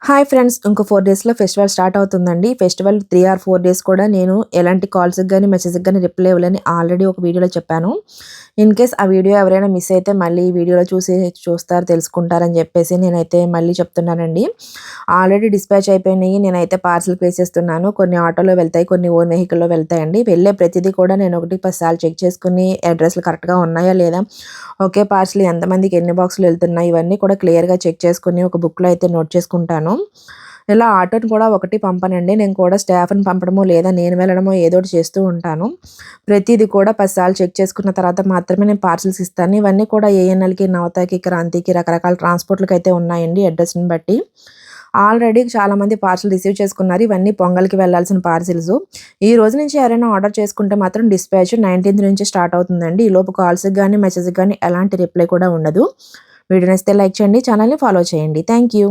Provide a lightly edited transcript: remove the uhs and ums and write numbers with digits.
Hi friends, ఇంకో 4 డేస్‌లో festival start అవుతుందండి. ఫెస్టివల్ 3 ఆర్ 4 డేస్ కూడా నేను ఎలాంటి కాల్స్‌కి గాని, మెసేజ్‌కి గాని రిప్లై ఇవ్వలని ఆల్రెడీ ఒక వీడియోలో చెప్పాను. ఇన్ కేస్ ఆ వీడియో ఎవరైనా మిస్ అయితే మళ్ళీ ఈ వీడియోలో చూస్తారు, తెలుసుకుంటారని చెప్పేసి నేనైతే మళ్ళీ చెప్తున్నానండి. ఆల్రెడీ డిస్పాచ్ అయిపోయినాయి. నేనైతే పార్సెల్‌కి వేసేస్తున్నాను. కొన్ని ఆటోలో వెళ్తాయి, కొన్ని ఓన్ వెహికల్‌లో వెళ్తాయండి. వెళ్ళే ప్రతిదీ కూడా నేను ఒకటికి 10 సార్లు చెక్ చేసుకొని అడ్రస్‌లు కరెక్ట్‌గా ఉన్నాయా లేదా, ఒకే పార్సెల్ ఎంతమందికి ఎన్ని బాక్సులు వెళ్తున్నాయి, ఇవన్నీ కూడా క్లియర్‌గా చెక్ చేసుకొని ఒక బుక్‌లో అయితే నోట్ చేసుకుంటాను. ఇలా ఆటోని కూడా ఒకటి పంపనండి. నేను కూడా స్టాఫ్‌ని పంపడమో, లేదా నేను వెళ్ళడమో ఏదో ఒకటి చేస్తూ ఉంటాను. ప్రతీది కూడా 10 సార్లు చెక్ చేసుకున్న తర్వాత మాత్రమే నేను పార్సెల్స్ ఇస్తాను. ఇవన్నీ కూడా ఏఎన్ఎల్‌కి, నవతకి, క్రాంతికి రకరకాల ట్రాన్స్‌పోర్ట్‌లకైతే ఉన్నాయండి అడ్రస్‌ని బట్టి. ఆల్రెడీ చాలామంది పార్సెల్ రిసీవ్ చేసుకున్నారు. ఇవన్నీ పొంగల్‌కి వెళ్ళాల్సిన పార్సెల్సు. ఈ రోజు నుంచి ఎవరైనా ఆర్డర్ చేసుకుంటే మాత్రం డిస్పాచ్ 19థ్ నుంచి స్టార్ట్ అవుతుందండి. ఈలోపు కాల్స్‌కి గాని, మెసేజ్‌కి గాని ఎలాంటి రిప్లై కూడా ఉండదు. వీడియో నచ్చితే లైక్ చేయండి. ఛానల్‌ని ఫాలో చేయండి. Thank you.